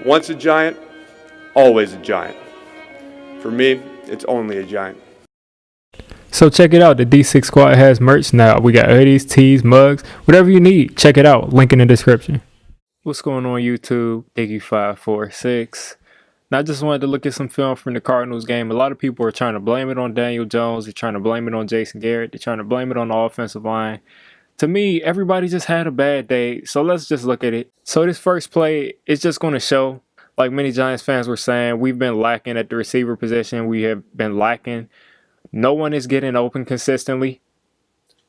Once a giant, always a giant. For me, it's only a giant. So check it out. The D6 Squad has merch now. We got hoodies, tees, mugs, whatever you need. Check it out. Link in the description. What's going on YouTube? Diggy546. Now I just wanted to look at some film from the Cardinals game. A lot of people are trying to blame it on Daniel Jones. They're trying to blame it on Jason Garrett. They're trying to blame it on the offensive line. To me, everybody just had a bad day. So let's just look at it. So this first play is just going to show, like many Giants fans were saying, we've been lacking at the receiver position. We have been lacking. No one is getting open consistently.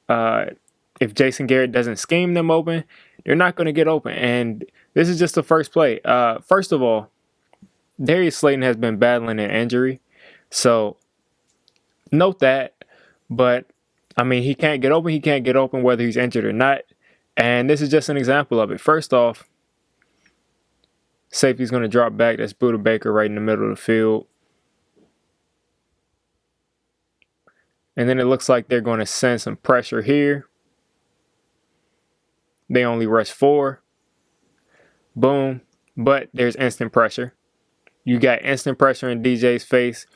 If Jason Garrett doesn't scheme them open, they're not going to get open. And this is just the first play. First of all, Darius Slayton has been battling an injury. So note that. But, I mean, he can't get open. He can't get open whether he's injured or not. And this is just an example of it. First off, safety's going to drop back. That's Budda Baker right in the middle of the field. And then it looks like they're going to send some pressure here. They only rush 4. Boom. But there's instant pressure. You got instant pressure in DJ's face.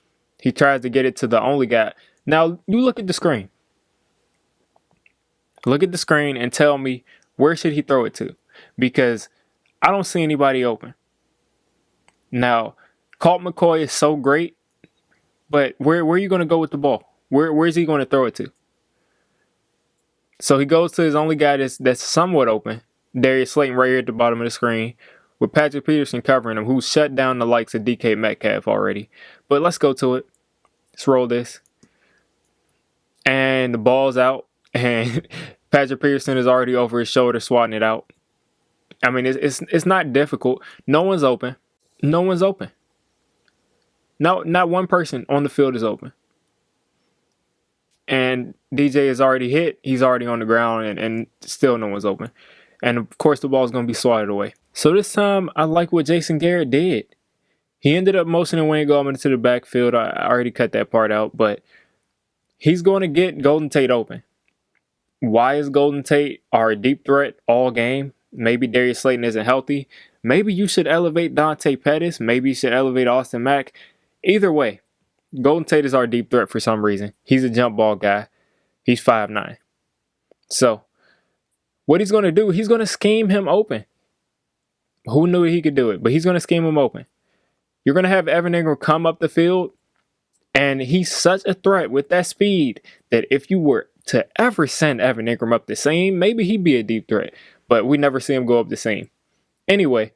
He tries to get it to the only guy. Now, you look at the screen. Look at the screen and tell me, where should he throw it to? Because I don't see anybody open. Now, Colt McCoy is so great, but where are you going to go with the ball? Where is he going to throw it to? So he goes to his only guy that's somewhat open, Darius Slayton right here at the bottom of the screen, with Patrick Peterson covering him, who's shut down the likes of DK Metcalf already. But let's go to it. Let's roll this. And the ball's out, and Patrick Peterson is already over his shoulder swatting it out. I mean, it's not difficult. No one's open. No one's open. No, not one person on the field is open. And DJ is already hit. He's already on the ground, and still no one's open. And, of course, the ball is going to be swatted away. So this time, I like what Jason Garrett did. He ended up motioning Wayne Gallman into the backfield. I already cut that part out, but he's going to get Golden Tate open. Why is Golden Tate our deep threat all game? Maybe Darius Slayton isn't healthy. Maybe you should elevate Dante Pettis. Maybe you should elevate Austin Mack. Either way, Golden Tate is our deep threat for some reason. He's a jump ball guy. He's 5'9". So, what he's going to do, he's going to scheme him open. Who knew he could do it? But he's going to scheme him open. You're going to have Evan Ingram come up the field, and he's such a threat with that speed that if you were to ever send Evan Ingram up the seam, maybe he'd be a deep threat. But we never see him go up the seam. Anyway,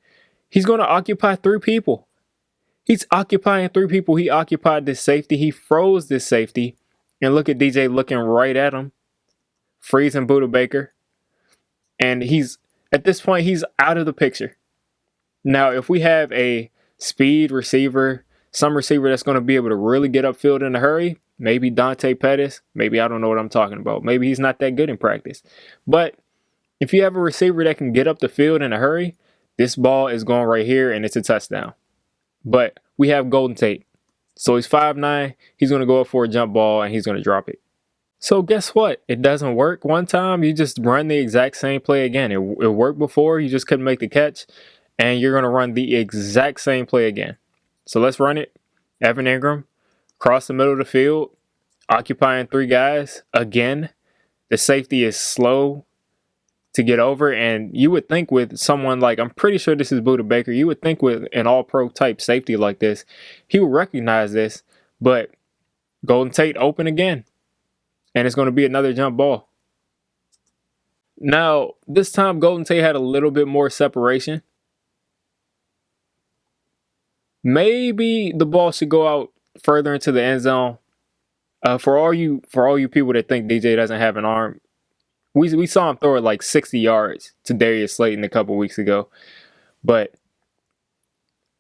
he's going to occupy 3 people. He's occupying 3 people. He occupied this safety. He froze this safety. And look at DJ looking right at him. Freezing Budda Baker. And at this point, he's out of the picture. Now, if we have a speed receiver, some receiver that's going to be able to really get upfield in a hurry, maybe Dante Pettis, maybe I don't know what I'm talking about. Maybe he's not that good in practice. But if you have a receiver that can get up the field in a hurry, this ball is going right here and it's a touchdown. But we have Golden Tate. So he's 5'9". He's going to go up for a jump ball and he's going to drop it. So guess what? It doesn't work one time. You just run the exact same play again. It worked before. You just couldn't make the catch. And you're going to run the exact same play again. So let's run it. Evan Ingram, across the middle of the field, occupying 3 guys. Again, the safety is slow to get over. And you would think with someone like, I'm pretty sure this is Budda Baker, you would think with an all-pro type safety like this, he would recognize this. But Golden Tate open again. And it's going to be another jump ball. Now, this time Golden Tate had a little bit more separation. Maybe the ball should go out further into the end zone. For all you people that think DJ doesn't have an arm, we saw him throw it like 60 yards to Darius Slayton a couple weeks ago. But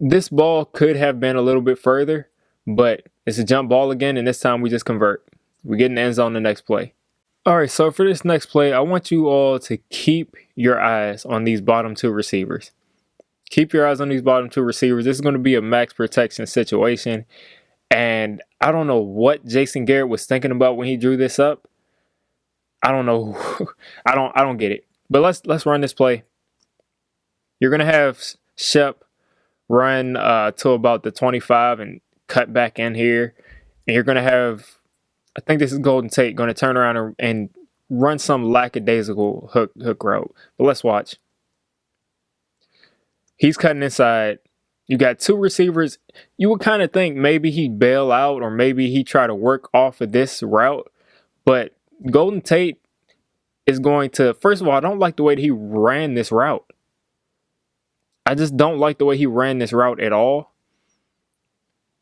this ball could have been a little bit further, but it's a jump ball again, and this time we just convert. We get in the end zone the next play. All right, so for this next play, I want you all to keep your eyes on these bottom 2 receivers. Keep your eyes on these bottom 2 receivers. This is going to be a max protection situation. And I don't know what Jason Garrett was thinking about when he drew this up. I don't know. I don't get it. But let's run this play. You're going to have Shep run to about the 25 and cut back in here. And you're going to have, I think this is Golden Tate, going to turn around and run some lackadaisical hook route. But let's watch. He's cutting inside. You got two receivers. You would kind of think maybe he'd bail out or maybe he try to work off of this route. But Golden Tate is going to, first of all, I don't like the way that he ran this route. I just don't like the way he ran this route at all.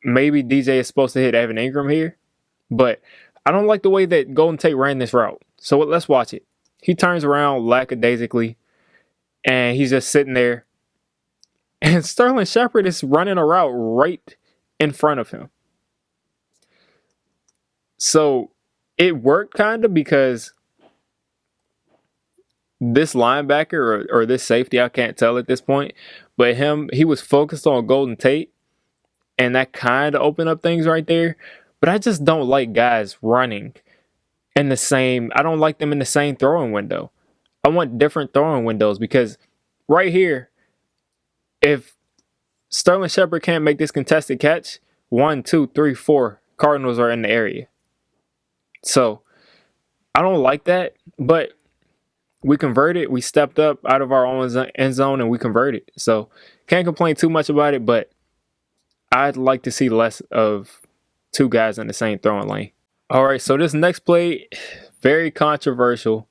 Maybe DJ is supposed to hit Evan Ingram here, but I don't like the way that Golden Tate ran this route. So let's watch it. He turns around lackadaisically, and he's just sitting there. And Sterling Shepard is running a route right in front of him. So it worked kind of because this linebacker or this safety, I can't tell at this point, but he was focused on Golden Tate, and that kind of opened up things right there. But I just don't like guys running in the same, I don't like them in the same throwing window. I want different throwing windows because right here, if Sterling Shepard can't make this contested catch, 1, 2, 3, 4 Cardinals are in the area. So I don't like that, but we converted. We stepped up out of our own end zone and we converted. So can't complain too much about it, but I'd like to see less of two guys in the same throwing lane. All right, so this next play, very controversial.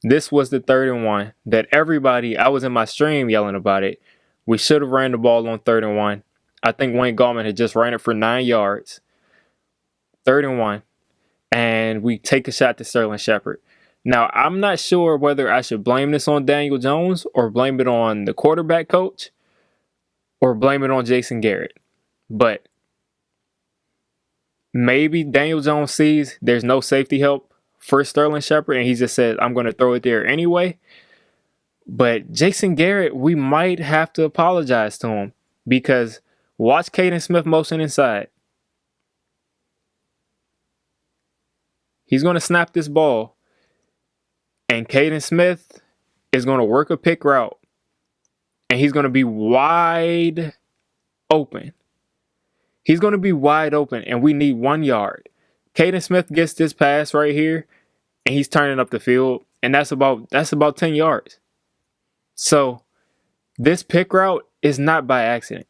This was the 3rd and 1 that everybody, I was in my stream yelling about it. We should have ran the ball on 3rd and 1. I think Wayne Gallman had just ran it for 9 yards. 3rd and 1. And we take a shot to Sterling Shepard. Now, I'm not sure whether I should blame this on Daniel Jones or blame it on the quarterback coach or blame it on Jason Garrett. But maybe Daniel Jones sees there's no safety help for Sterling Shepard and he just said, I'm going to throw it there anyway. But Jason Garrett, we might have to apologize to him because watch Caden Smith motion inside. He's going to snap this ball. And Caden Smith is going to work a pick route. And he's going to be wide open. He's going to be wide open. And we need 1 yard. Caden Smith gets this pass right here. And he's turning up the field. And that's about 10 yards. So this pick route is not by accident.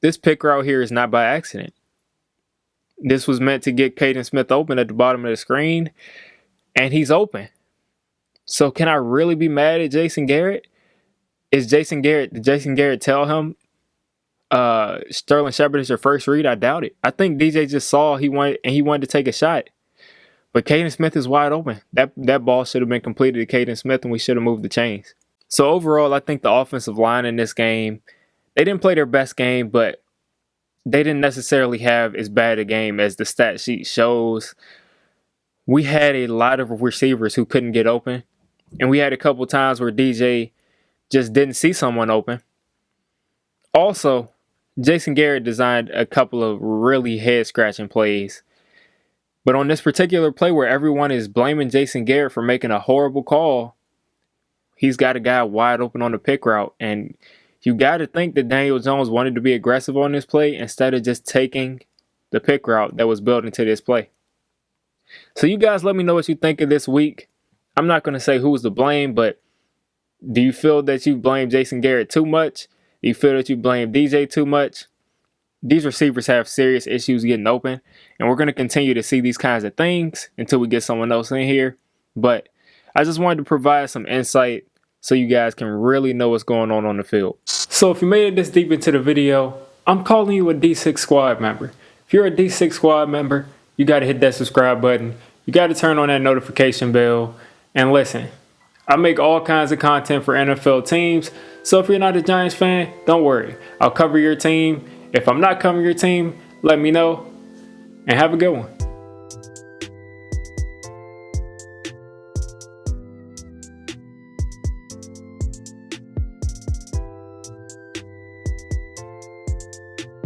This pick route here is not by accident. This was meant to get Caden Smith open at the bottom of the screen, and he's open. So can I really be mad at Jason Garrett? Did Jason Garrett tell him Sterling Shepard is your first read? I doubt it. I think DJ just saw he wanted to take a shot. But Caden Smith is wide open. That ball should have been completed to Caden Smith, and we should have moved the chains. So overall, I think the offensive line in this game, they didn't play their best game, but they didn't necessarily have as bad a game as the stat sheet shows. We had a lot of receivers who couldn't get open, and we had a couple times where DJ just didn't see someone open. Also, Jason Garrett designed a couple of really head-scratching plays. But on this particular play where everyone is blaming Jason Garrett for making a horrible call, he's got a guy wide open on the pick route, and you got to think that Daniel Jones wanted to be aggressive on this play instead of just taking the pick route that was built into this play. So you guys let me know what you think of this week. I'm not going to say who's to blame, but do you feel that you blame Jason Garrett too much? Do you feel that you blame DJ too much? These receivers have serious issues getting open, and we're going to continue to see these kinds of things until we get someone else in here. But I just wanted to provide some insight so you guys can really know what's going on the field. So if you made it this deep into the video, I'm calling you a D6 squad member. If you're a D6 squad member, you got to hit that subscribe button. You got to turn on that notification bell. And listen, I make all kinds of content for NFL teams. So if you're not a Giants fan, don't worry. I'll cover your team. If I'm not covering your team, let me know. And have a good one.